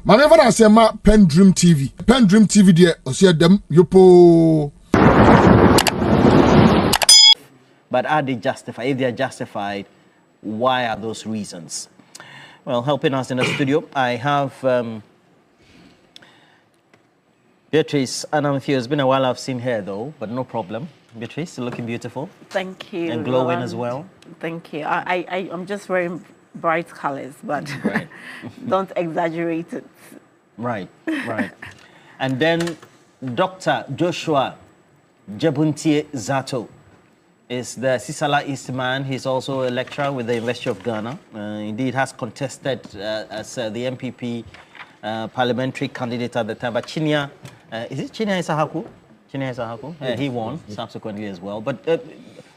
Manever I say ma PENDREAM TV. PENDREAM TV there, I see them yopo. But are they justified? If they are justified, why are those reasons? Well, helping us in the studio, I have Beatrice. And I'm it's been a while I've seen her though, but no problem. Beatrice, you're looking beautiful. Thank you. And glowing Rolland. As well. Thank you. I'm just wearing bright colors, but right. Don't exaggerate it. Right, right. And then Dr. Joshua Jebuntie Zaato is the Sisala East man. He's also a lecturer with the University of Ghana. Indeed, has contested as the NPP parliamentary candidate at the time. But Chinya, is it Chinya Isahaku? Chinya Isahaku? He won subsequently as well. But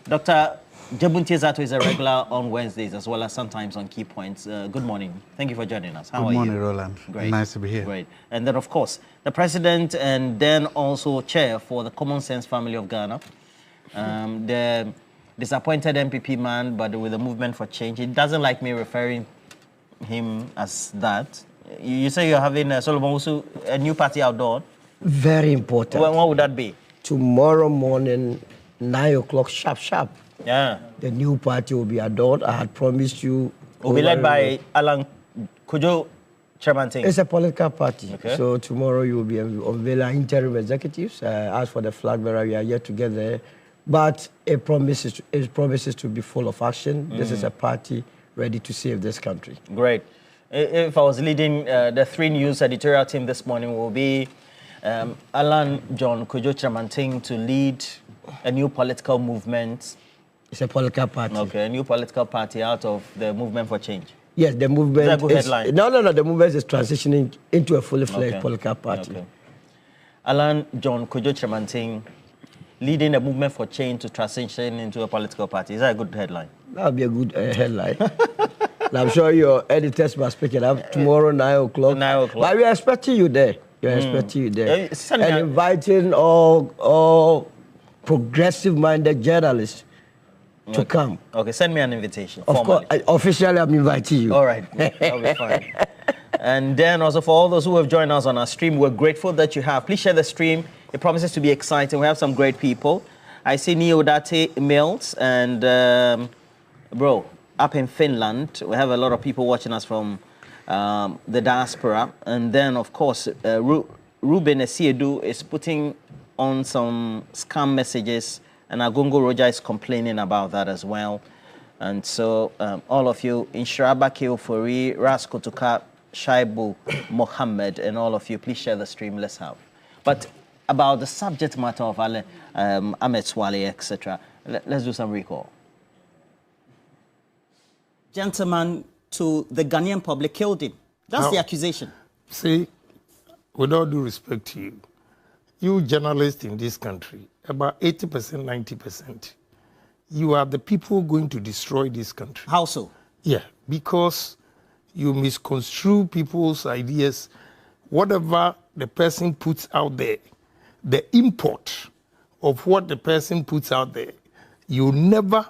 Dr. Jebuntie Zaato is a regular on Wednesdays as well as sometimes on Key Points. Good morning. Thank you for joining us. How are you? Good morning, Rolland. Great. Nice to be here. Great. And then, of course, the president and then also chair for the Common Sense family of Ghana. The disappointed NPP man, but with a movement for change. He doesn't like me referring him as that. You say you're having Solomon Wusu, a new party outdoor? Very important. What would that be? Tomorrow morning, 9 o'clock, sharp. Yeah. The new party will be adored. I had promised you. Will be led by Alan Kojo Chairman. It's a political party. Okay. So tomorrow you will be unveiling interim executives. As for the flag bearer, we are yet to get there. But it promises to be full of action. This is a party ready to save this country. Great. If I was leading the 3 News editorial team this morning, will be Alan John Kojo Chairman to lead a new political movement. It's a political party. Okay, a new political party out of the movement for change. Yes, the movement is that a good headline? No. The movement is transitioning into a fully fledged political party. Okay. Alan John Kojo Chairman leading a movement for change to transition into a political party. Is that a good headline? That would be a good headline. And I'm sure your editors must pick it up tomorrow, 9 o'clock. 9 o'clock. But we are expecting you there. You're expecting you there. And inviting all progressive-minded journalists to come. Okay, send me an invitation. Of course, officially I'm inviting you. All right, that'll be fine. And then also for all those who have joined us on our stream, we're grateful that you have. Please share the stream. It promises to be exciting. We have some great people. I see Neodate Mills and bro, up in Finland. We have a lot of people watching us from the diaspora. And then, of course, Ruben Esiedu is putting on some scam messages, and Agongo Roger is complaining about that as well. And so all of you, Inshiraba Keofori, Raskotuka, Shaibu, Mohammed, and all of you, please share the stream. Let's have. But about the subject matter of Ahmed Swale, etc., let's do some recall. Gentleman to the Ghanaian public killed him. That's the accusation. See, with all due respect to you, you journalists in this country, about 80%, 90%, you are the people going to destroy this country. How so? Yeah, because you misconstrue people's ideas. Whatever the person puts out there, the import of what the person puts out there, you never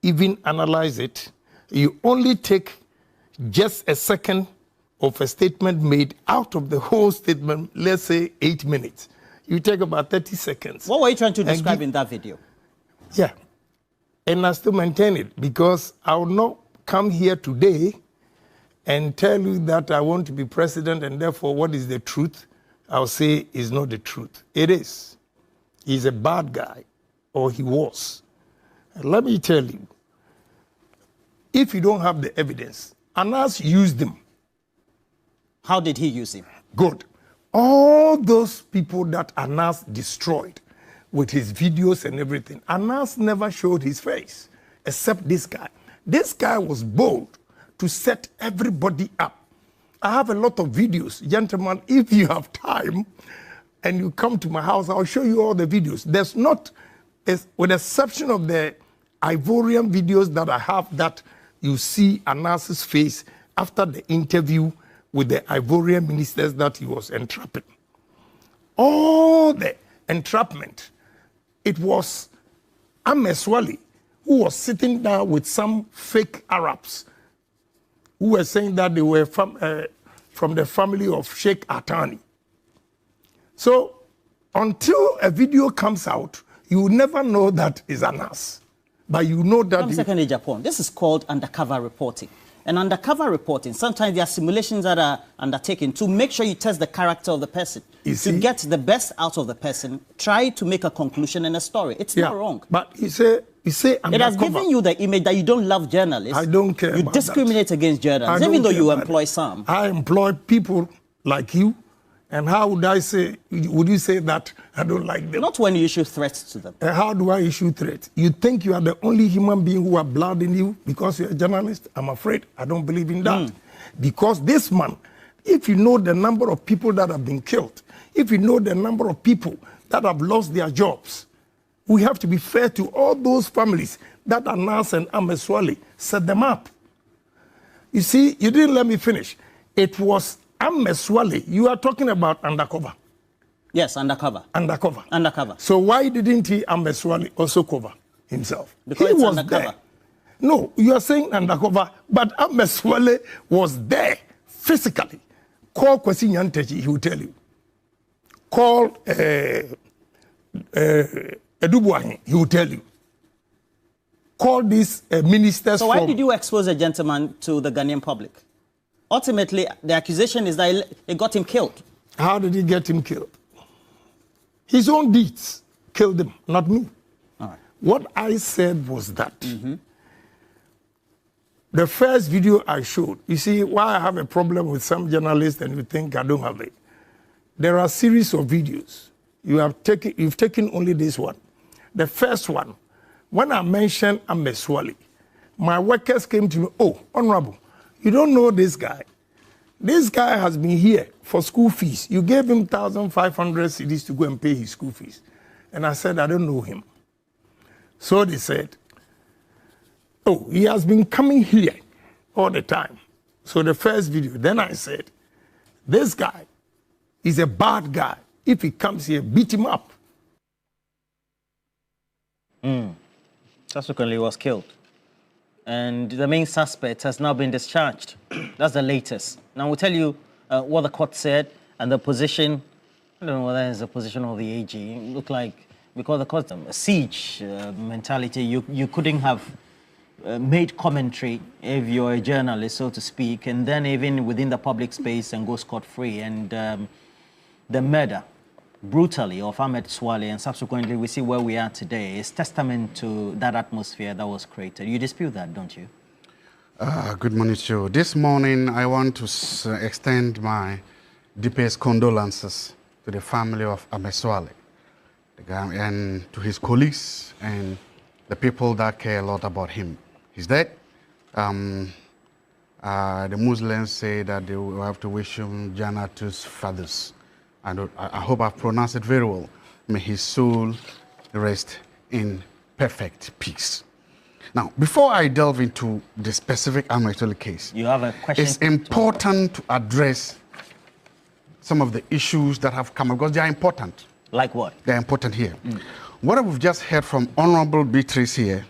even analyze it. You only take just a second of a statement made out of the whole statement, let's say 8 minutes. You take about 30 seconds. What were you trying to describe in that video? Yeah, and I still maintain it because I will not come here today and tell you that I want to be president and therefore what is the truth, I'll say is not the truth. It is. He's a bad guy, or he was. And let me tell you, if you don't have the evidence, Anas used them. How did he use him? Good. All those people that Anas destroyed with his videos and everything, Anas never showed his face, except this guy. This guy was bold to set everybody up. I have a lot of videos. Gentlemen, if you have time and you come to my house, I'll show you all the videos. There's not, with the exception of the Ivorian videos that I have that you see Anas's face after the interview with the Ivorian ministers that he was entrapping. All the entrapment, it was Ahmed Swale who was sitting down with some fake Arabs who were saying that they were from the family of Sheikh Atani. So until a video comes out, you will never know that is Anas. But you know that... One second, Japan. This is called undercover reporting. And undercover reporting, sometimes there are simulations that are undertaken to make sure you test the character of the person. To get the best out of the person, try to make a conclusion in a story. It's not wrong. But you say undercover. It has given you the image that you don't love journalists. I don't care. You discriminate against journalists, even though you employ some. I employ people like you. And how would I say, would you say that I don't like them? Not when you issue threats to them. And how do I issue threats? You think you are the only human being who have blood in you because you're a journalist? I'm afraid I don't believe in that. Because this man, if you know the number of people that have been killed, if you know the number of people that have lost their jobs, we have to be fair to all those families that Anas and Ameswale set them up. You see, you didn't let me finish. It was Ameswale, you are talking about undercover. Yes, undercover. Undercover. Undercover. So why didn't he, Ameswale, also cover himself? Because he it's was undercover. there. No, you are saying undercover, but Ameswale was there physically. Call Kwesi Nyantechi, he will tell you. Call Edubuahin, he will tell you. Call these ministers. So why did you expose a gentleman to the Ghanaian public? Ultimately, the accusation is that it got him killed. How did he get him killed? His own deeds killed him, not me. All right. What I said was that the first video I showed, you see why I have a problem with some journalists and you think I don't have it. There are a series of videos. You've taken only this one. The first one, when I mentioned Ameswale, my workers came to me, oh, Honorable, you don't know this guy. This guy has been here for school fees. You gave him 1,500 cedis to go and pay his school fees. And I said, I don't know him. So they said, oh, he has been coming here all the time. So the first video, then I said, this guy is a bad guy. If he comes here, beat him up. Subsequently, he was killed. And the main suspect has now been discharged. That's the latest. Now, we'll tell you what the court said and the position. I don't know whether it's the position of the AG. It looked like, because the court, a siege mentality, you couldn't have made commentary if you're a journalist, so to speak, and then even within the public space and go scot-free. And the murder, brutally, of Ahmed Swale, and subsequently we see where we are today, is testament to that atmosphere that was created. You dispute that, don't you? Good morning to you. This morning I want to extend my deepest condolences to the family of Ahmed Swale and to his colleagues and the people that care a lot about him. He's dead. The Muslims say that they will have to wish him Jannah to his fathers. And I hope I've pronounced it very well. May his soul rest in perfect peace. Now, before I delve into the specific Ahmed Swale case, You have a question? it's important to address some of the issues that have come up because they are important. Like what? They're important here. What we've just heard from Honorable Beatrice here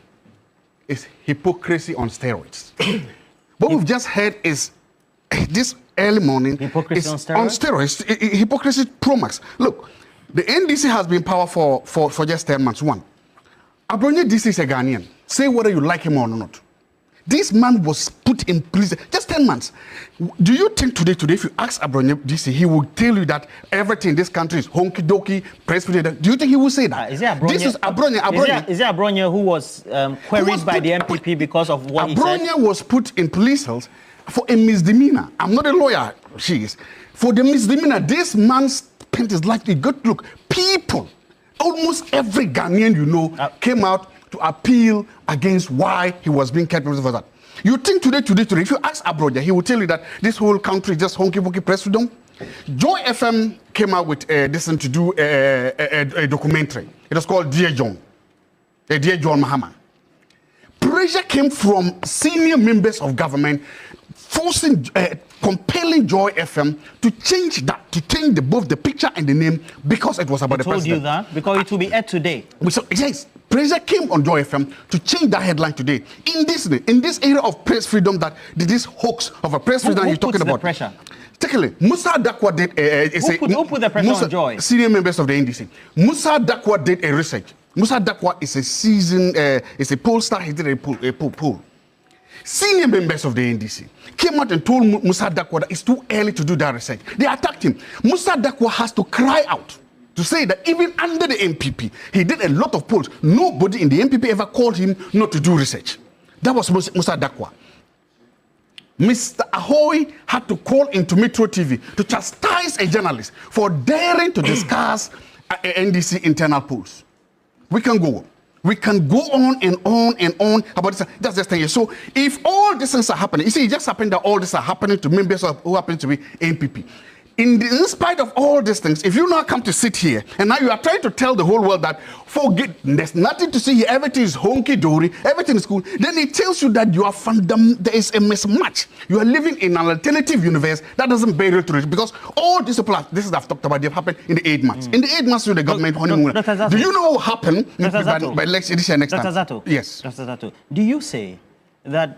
is hypocrisy on steroids. What we've just heard is this early morning Hypocrisy is on steroids? on steroids. Hypocrisy pro max. Look, the NDC has been in power for just 10 months. One, Abronye DC is a Ghanaian. Say whether you like him or not. This man was put in prison just 10 months. Do you think today, if you ask Abronye DC, he will tell you that everything in this country is honky-doky, press-free? Do you think he will say that? Is it Abronye? This is Abronye. Is it Abronye who was queried by the NPP because of what he said? Abronye was put in police cells for a misdemeanor. I'm not a lawyer, she is. For the misdemeanor, this man spent his life. Good look, people, almost every Ghanaian you know came out to appeal against why he was being kept for that. You think today, if you ask Abroja, he will tell you that this whole country is just honky-ponky press freedom. Joy FM came out with to do a documentary. It was called Dear John. Dear John Mahama. Pressure came from senior members of government forcing, compelling Joy FM to change that, to change both the picture and the name because it was about the president. Told you that? Because it will be aired today. So, yes, pressure came on Joy FM to change that headline today. In this area of press freedom, that this hoax of a press freedom you're talking about. Pressure? Particularly, Musa Dakwa did who put the pressure on Joy? Senior members of the NDC. Musa Dakwa did a research. Musa Dakwa is a seasoned, is a pollster. He did a poll. Senior members of the NDC came out and told Musa Dakwa that it's too early to do that research. They attacked him. Musa Dakwa has to cry out to say that even under the NPP, he did a lot of polls. Nobody in the NPP ever called him not to do research. That was Musa Dakwa. Mr. Ahoy had to call into Metro TV to chastise a journalist for daring to discuss NDC internal polls. We can go on. We can go on and on and on about this. That's the thing. So if all these things are happening, you see, it just happened that all this are happening to members of who happen to be NPP. In spite of all these things, if you now come to sit here and now you are trying to tell the whole world that forget, there's nothing to see here, everything is honky-dory, everything is cool, then it tells you that you are there is a mismatch. You are living in an alternative universe that doesn't bear to it, because all these people, this is I've talked about, they've happened in the 8 months. In the 8 months with the government honeymoon. Do you know what happened by election this year next time? Dr. Zaato. Yes. Dr. Zaato, do you say that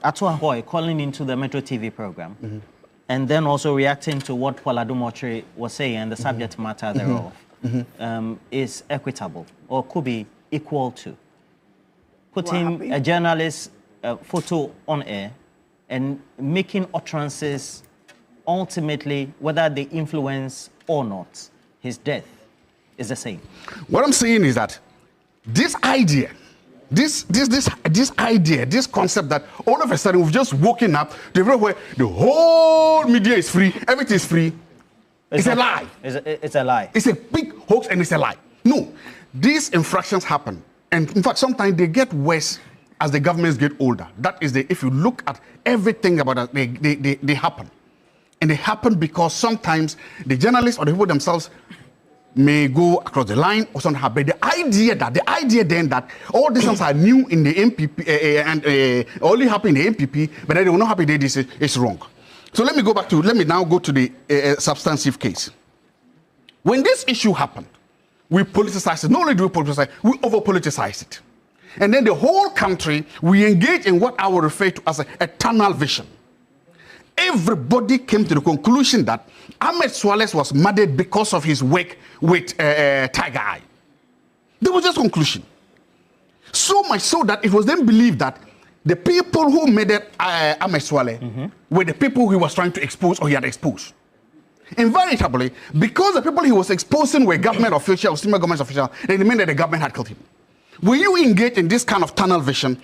Ato Ahoy calling into the Metro TV program and then also reacting to what Paul Adumotre was saying and the subject matter thereof is equitable or could be equal to putting a journalist's photo on air and making utterances ultimately, whether they influence or not, his death is the same? What I'm saying is that this idea, this concept that all of a sudden we've just woken up to everywhere, the whole media is free, everything is free. It's a lie. It's a lie. It's a big hoax and it's a lie. No, these infractions happen. And in fact, sometimes they get worse as the governments get older. That is if you look at everything about it, they happen. And they happen because sometimes the journalists or the people themselves may go across the line or something happen. The idea then that all these things are new in the NPP and only happen in the NPP, but they will not happen in the ADC is wrong. So let me now go to the substantive case. When this issue happened, we politicized it. Not only do we politicize it, we over-politicized it. And then the whole country, we engage in what I will refer to as a tunnel vision. Everybody came to the conclusion that Ahmed Suarez was murdered because of his work with Tiger Eye. There was just conclusion. So much so that it was then believed that the people who murdered Ahmed Suarez were the people he was trying to expose or he had exposed. Invariably, because the people he was exposing were government officials, senior government officials, then it meant that the government had killed him. When you engage in this kind of tunnel vision,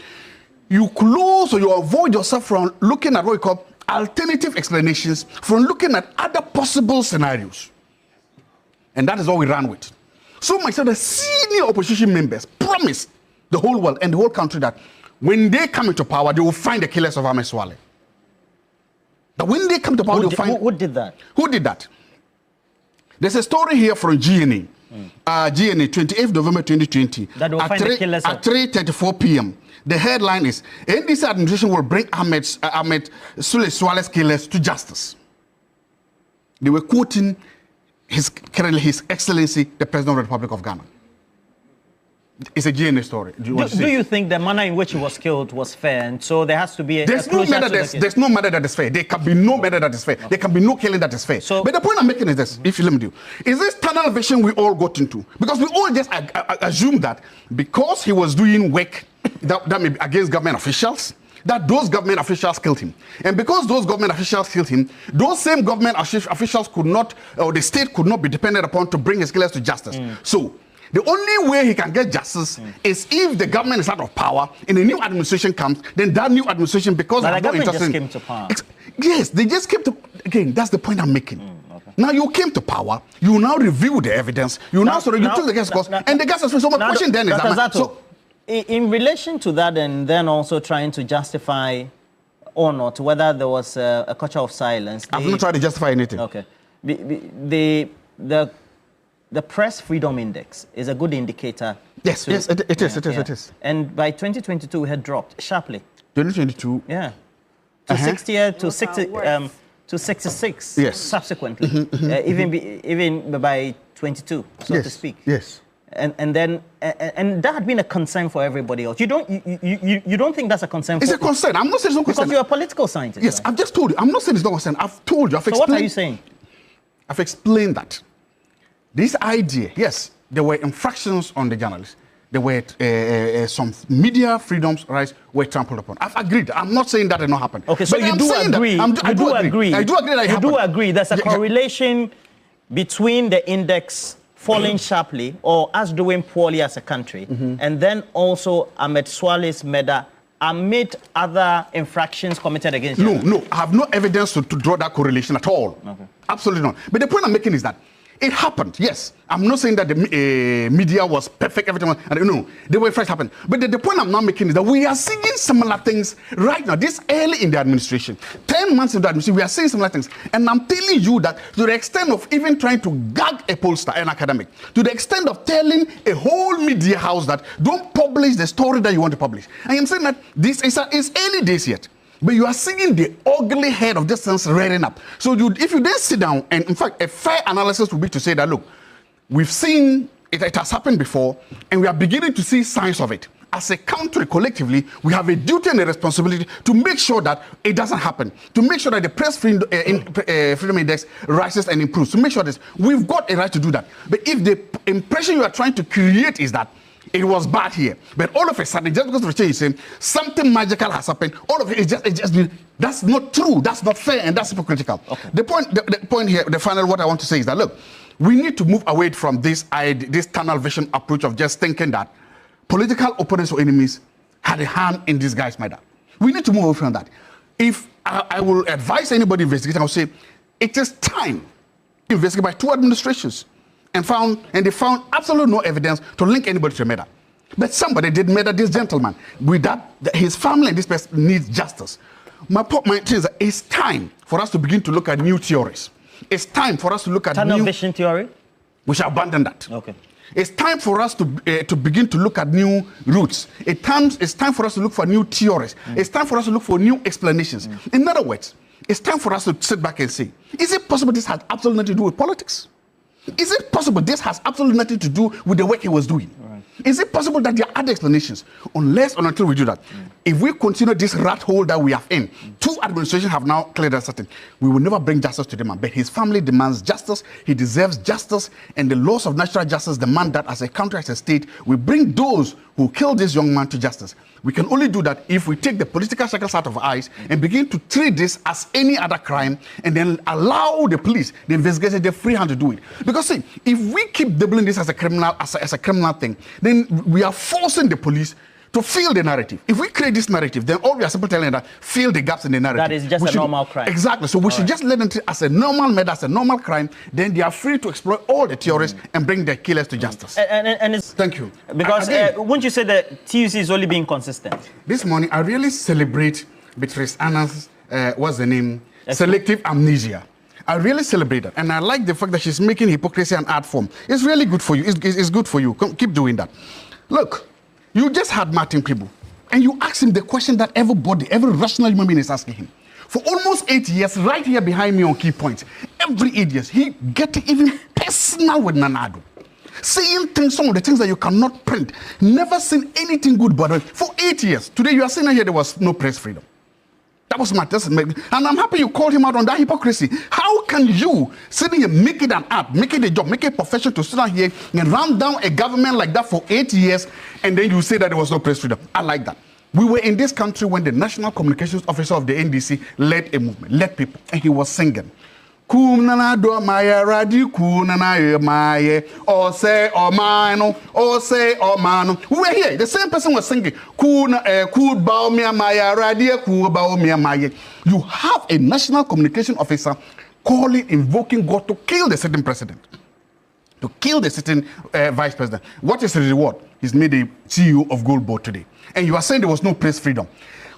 you close or you avoid yourself from looking at what we call alternative explanations, from looking at other possible scenarios. And that is what we ran with. So much so the senior opposition members promised the whole world and the whole country that when they come into power, they will find the killers of Ahmed Suarez. That when they come to power, they'll find... Who did that? Who did that? There's a story here from GNA. GNA, 28th November 2020. That will find the killers at 3:34 p.m. The headline is, NDC administration will bring Ahmed Suarez killers to justice. They were quoting His Excellency, the President of the Republic of Ghana. It's a GNA story. Do you think the manner in which he was killed was fair? And so there has to be there's no murder that is fair. There can be no murder that is fair. There can be no killing that is fair. So, but the point I'm making is this, if you let me do, is this tunnel vision we all got into. Because we all just assume that because he was doing work that may be against government officials, that those government officials killed him. And because those government officials killed him, those same government officials could not, or the state could not be depended upon to bring his killers to justice. So, the only way he can get justice is if the government is out of power and a new administration comes, then that new administration, because the government just came to power. Yes, they just came to, again, that's the point I'm making. Okay. Now you came to power, you now review the evidence, you took the gas cost, and the gas is so much question then is that. So, in relation to that, and then also trying to justify or not whether there was a culture of silence. I've not tried to justify anything. Okay. The Press Freedom Index is a good indicator. Yes, it is. And by 2022, we had dropped sharply. 2022? Yeah. To 60 to 66. Yes. Subsequently, even by 22, so to speak. Yes. and that had been a concern for everybody else. You don't think that's a concern? It's a concern. I'm not saying it's not concern. Because you're a political scientist. Yes, right? I've just told you. I'm not saying it's not a concern. I've told you. I've explained. So what are you saying? I've explained that. This idea, yes, there were infractions on the journalists. There were some media freedoms rights were trampled upon. I've agreed. I'm not saying that did not happen. Okay, so you do agree. I do agree. I do agree that it happened. You do agree there's a correlation between the index falling sharply or us doing poorly as a country, and then also Ahmed Swale's murder amid other infractions committed against you? No. I have no evidence to draw that correlation at all. Okay. Absolutely not. But the point I'm making is that it happened, yes. I'm not saying that the media was perfect, everything was, no, the way first happened. But the point I'm now making is that we are seeing similar things right now, this early in the administration. 10 months into the administration, we are seeing similar things. And I'm telling you that to the extent of even trying to gag a pollster, an academic, to the extent of telling a whole media house that don't publish the story that you want to publish. I am saying that this is early days yet. But you are seeing the ugly head of this thing rearing up. So if you then sit down, and in fact, a fair analysis would be to say that, look, we've seen it has happened before, and we are beginning to see signs of it. As a country, collectively, we have a duty and a responsibility to make sure that it doesn't happen, to make sure that the press freedom index rises and improves, to make sure that we've got a right to do that. But if the impression you are trying to create is that it was bad here, but all of a sudden, just because of the change is saying something magical has happened, all of it just that's not true, that's not fair, and that's hypocritical. Okay. The point here, the final what I want to say is that, look, we need to move away from this tunnel vision approach of just thinking that political opponents or enemies had a hand in this guy's murder. We need to move away from that. If I will advise anybody investigating, I will say it is time to investigate by 2 administrations. And they found absolutely no evidence to link anybody to a murder. But somebody did murder this gentleman. With that, his family and this person needs justice. My point is that it's time for us to begin to look at new theories. It's time for us to look at tunnel vision theory. We shall abandon that. Okay. It's time for us to begin to look at new routes. It's time for us to look for new theories. It's time for us to look for new explanations. In other words, it's time for us to sit back and say, is it possible this has absolutely nothing to do with politics? Is it possible this has absolutely nothing to do with the work he was doing? Right. Is it possible that there are other explanations? Unless or until we do that, if we continue this rat hole that we have in, 2 administrations have now cleared us certain, we will never bring justice to the man. But his family demands justice, he deserves justice, and the laws of natural justice demand that as a country, as a state, we bring those who killed this young man to justice. We can only do that if we take the political shackles out of our eyes and begin to treat this as any other crime and then allow the police, the investigators, the free hand to do it. Because see, if we keep doubling this as a criminal, as a criminal thing, then we are forcing the police to fill the narrative. If we create this narrative, then all we are simply telling them that fill the gaps in the narrative. That is just a normal crime. Exactly. So we should just let them treat as a normal murder, as a normal crime. Then they are free to explore all the theories and bring their killers to justice. And it's thank you. Because wouldn't you say that TUC is only being consistent? This morning, I really celebrate Beatrice Anna's, what's the name? Selective amnesia. I really celebrate that. And I like the fact that she's making hypocrisy an art form. It's really good for you. It's good for you. Keep doing that. Look. You just had Martin Pribu, and you asked him the question that every rational human being is asking him. For almost 8 years, right here behind me on Key Points, every 8 years, he get even personal with Nana Addo. Saying things, some of the things that you cannot print. Never seen anything good about it. For 8 years. Today, you are saying here there was no press freedom. That was my test. And I'm happy you called him out on that hypocrisy. How can you sitting here, make it an art, make it a job, make it a profession to sit down here and run down a government like that for 8 years, and then you say that there was no press freedom? I like that. We were in this country when the National Communications Officer of the NDC led a movement, led people, and he was singing. Kunana do maya radi kunana maya or say or mano or say or mano. We were here. The same person was singing kuna kud baumia maya radi ku baumia maya. You have a national communication officer calling, invoking God to kill the sitting president, to kill the sitting vice president. What is the reward? He's made the CEO of Gold Board today, and you are saying there was no press freedom.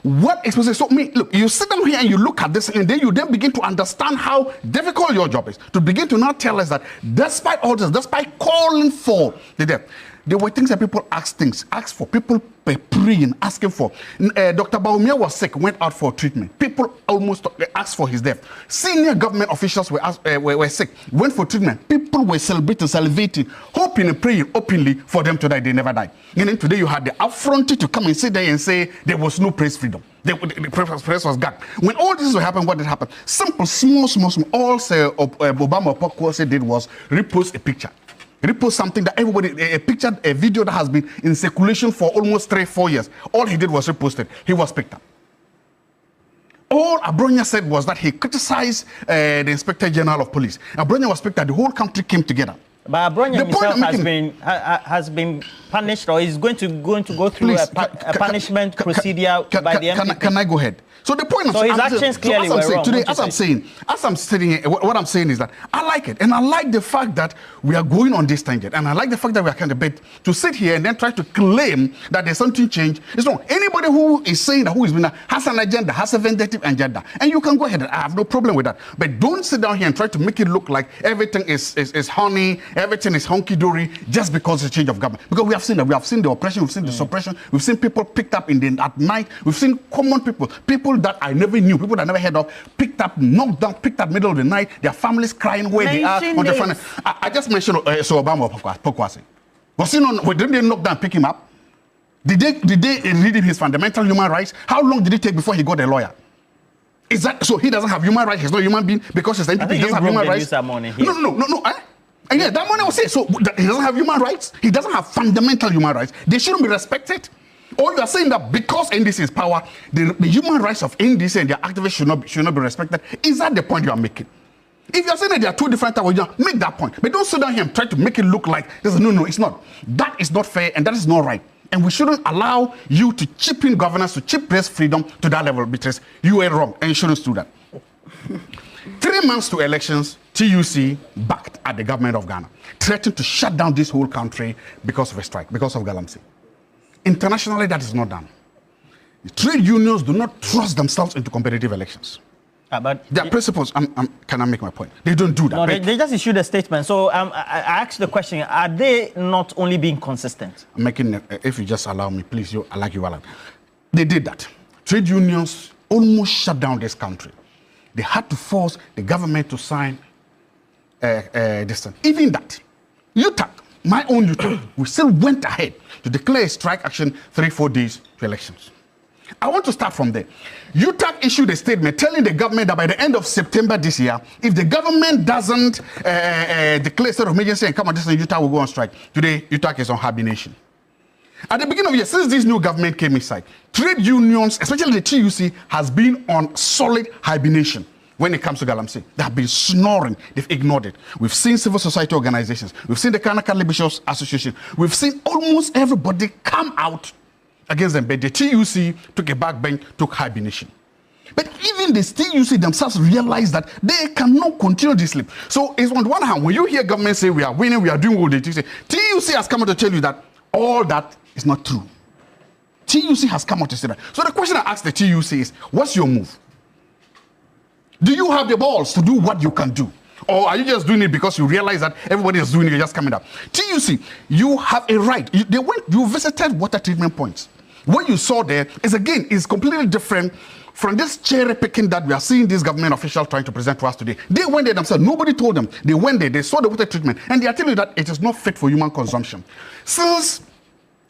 What exposes? So, look, you sit down here and you look at this, and then you begin to understand how difficult your job is. To begin to now tell us that despite all this, despite calling for the death, There were things that people asked for. People were praying, asking for. Dr. Baumia was sick, went out for treatment. People almost asked for his death. Senior government officials were sick, went for treatment. People were celebrating, salivating, hoping and praying openly for them to die. They never died. And then today you had the affronted to come and sit there and say there was no press freedom. The press was gagged. When all this happened, what did happen? Simple, small. All Obama Pokose did was repost a picture. Repost something that everybody, a picture, a video that has been in circulation for almost 3-4 years. All he did was repost it. He was picked up. All Abronya said was that he criticized the Inspector General of Police. Abronya was picked up. The whole country came together. But Abronya himself has been punished, or is going to go through a punishment procedure by the NPP. Can I go ahead? So the point. So his actions clearly were wrong. Today, as I'm sitting here, what I'm saying is that I like it, and I like the fact that we are going on this tangent, and I like the fact that we are kind of bit to sit here and then try to claim that there's something changed. It's wrong. Anybody who is saying that who is been has an agenda, has a vindictive agenda, and you can go ahead. I have no problem with that. But don't sit down here and try to make it look like everything is honey, everything is honky dory just because it's a change of government. Because we have seen that. We have seen the oppression, we've seen the suppression, we've seen people picked up at night, we've seen common people that I never knew, people that I never heard of, picked up, knocked down, picked up middle of the night, their families crying where they are on the front. I just mentioned Obama Pokwase. Was he not? Didn't they knock down, pick him up? Did they read him his fundamental human rights? How long did it take before he got a lawyer? Is that so? He doesn't have human rights. He's not a human being because his NPP doesn't have human rights. No. And yeah, that money was it. So he doesn't have human rights. He doesn't have fundamental human rights. They shouldn't be respected. Or you are saying that because NDC is power, the human rights of NDC and their activists should not be respected. Is that the point you are making? If you are saying that there are two different types, make that point. But don't sit down here and try to make it look like this. No, it's not. That is not fair and that is not right. And we shouldn't allow you to chip in governance, to chip press freedom to that level because you were wrong and you shouldn't do that. 3 months to elections, TUC backed at the government of Ghana, threatened to shut down this whole country because of a strike, because of Galamsey. Internationally, that is not done. The trade unions do not trust themselves into competitive elections. But their principles, can I make my point? They don't do that. No, they just issued a statement. So I asked the question, are they not only being consistent? I'm making, if you just allow me, please, I like you, Alan. They did that. Trade unions almost shut down this country. They had to force the government to sign this thing. Even that, UTAC, my own UTAC, we still went ahead to declare a strike action 3-4 days to elections. I want to start from there. UTAC issued a statement telling the government that by the end of September this year, if the government doesn't declare state of emergency and come on this, UTAC will go on strike. Today, UTAC is on hibernation. At the beginning of the year, since this new government came inside, trade unions, especially the TUC, has been on solid hibernation when it comes to Galamsey. They have been snoring. They've ignored it. We've seen civil society organizations. We've seen the Kanaka Bishops Association. We've seen almost everybody come out against them. But the TUC took a backbench, took hibernation. But even the TUC themselves realize that they cannot continue this sleep. So it's on one hand, when you hear government say we are winning, we are doing what they say, TUC has come out to tell you that all that is not true. TUC has come out to say that. So the question I ask the TUC is, what's your move? Do you have the balls to do what you can do? Or are you just doing it because you realize that everybody is doing it, you're just coming up? TUC, you have a right. You visited water treatment points. What you saw there is completely different from this cherry picking that we are seeing this government official trying to present to us today. They went there themselves. Nobody told them. They went there. They saw the water treatment. And they are telling you that it is not fit for human consumption. Since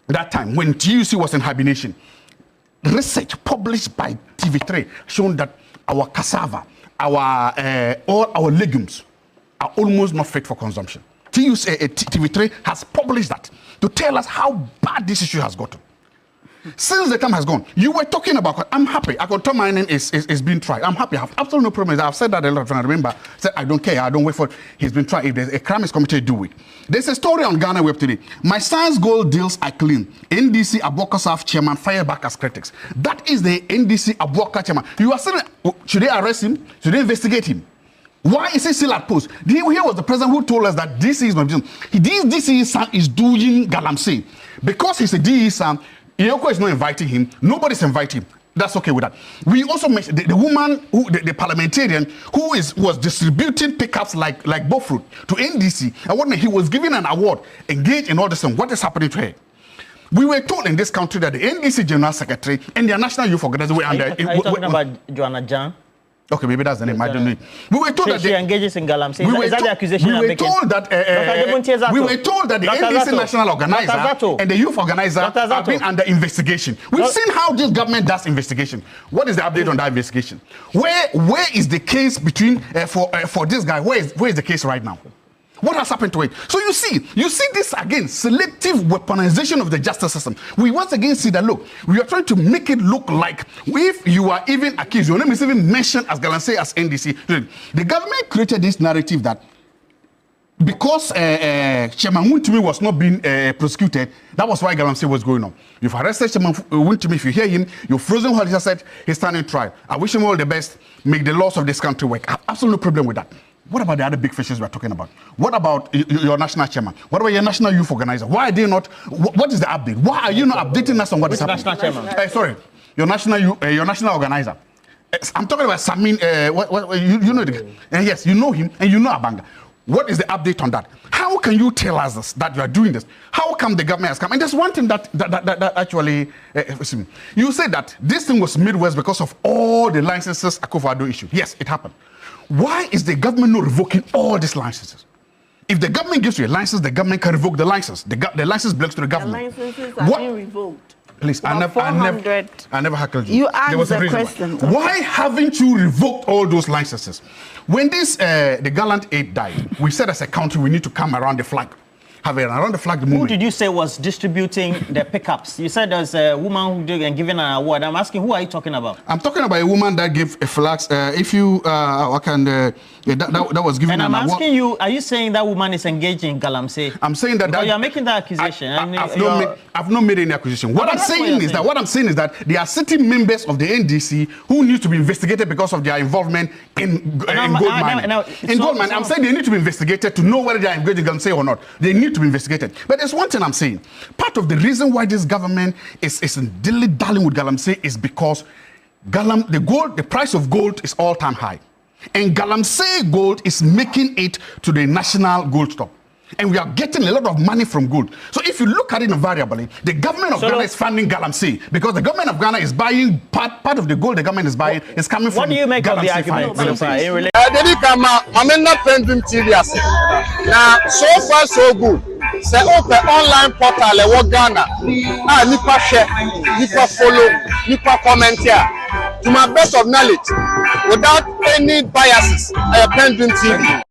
that time, when TUC was in hibernation, research published by TV3 shown that our cassava, all our legumes are almost not fit for consumption. TV3 has published that to tell us how bad this issue has gotten. Since the time has gone, you were talking about, I'm happy, Akonto mining is being tried. I'm happy, I have absolutely no problem. I've said that a lot, and I remember, I said, I don't care, I don't wait for it. He's been tried. If there's a crime is committed, do it. There's a story on Ghana Web today. My son's gold deals are clean. NDC Abuaka South chairman fired back as critics. That is the NDC Abuaka chairman. You are saying, should they arrest him? Should they investigate him? Why is he still at post? Here was the president who told us that DC is not doing. This DCE son is doing Galamsey. Because he's a DE son, Iyoko is not inviting him. Nobody's inviting him. That's okay with that. We also mentioned the woman, the parliamentarian, was distributing pickups like Bofruit to NDC. And when he was given an award, engaged in all this, and what is happening to her? We were told in this country that the NDC General Secretary and their National Youth Organization were under. Are you talking about Joanna Jan? Okay, maybe that's the name. I don't know. We were told that she engages in Galamsey. Is that the accusation? We were told that the NDC National Organizer and the Youth Organizer have been under investigation. We've seen how this government does investigation. What is the update on that investigation? Where is the case between for this guy? Where is the case right now? What has happened to it? So you see this again, selective weaponization of the justice system. We once again see that, look, we are trying to make it look like if you are even accused, your name is even mentioned as Galamsey, as NDC. The government created this narrative that because Chairman Wuntumi was not being prosecuted, that was why Galamsey was going on. You've arrested Chairman Wuntumi, if you hear him, you've frozen what he said, he's standing trial. I wish him all the best. Make the laws of this country work. I have absolutely no problem with that. What about the other big fishes we're talking about? What about your national chairman? What about your national youth organizer? Why are they not? What is the update? Why are you not updating us on what is happening? National chairman? Sorry, your national organizer. I'm talking about Samin. You know the guy. Yes, you know him and you know Abanga. What is the update on that? How can you tell us this, that you are doing this? How come the government has come? And there's one thing that actually, you said that this thing was made worse because of all the licenses Akufo-Addo issued. Yes, it happened. Why is the government not revoking all these licenses? If the government gives you a license, the government can revoke the license. The license belongs to the government. The licenses are being revoked. Please, I never heckled you. You asked the question. Why haven't you revoked all those licenses? When the Gallant 8 died, we said as a country we need to come around the flag. Have it around the flag movement. Who did you say was distributing the pickups? You said there's a woman who did and given an award. I'm asking, who are you talking about? I'm talking about a woman that gave a flags. That was given an award. And I'm asking you, are you saying that woman is engaged in Galamsey? I'm saying that you're making that accusation. I've not made any accusation. What I'm saying is that there are certain members of the NDC who need to be investigated because of their involvement in gold mining. I'm saying they need to be investigated to know whether they are engaged in Galamsey or not. They need to be investigated. But there's one thing I'm saying. Part of the reason why this government is dilly-dallying with Galamsey is because the price of gold is all-time high. And Galamsey gold is making it to the national gold stock. And we are getting a lot of money from gold. So if you look at it invariably, the government of Ghana is funding Galamsey because the government of Ghana is buying part of the gold the government is buying is coming from. What do you make of the argument? PENDREAM TV. Now, so far so good. Say open online portal e Ghana. Nipa share, nipa follow, nipa comment here. To my best of knowledge, without any biases, PENDREAM TV.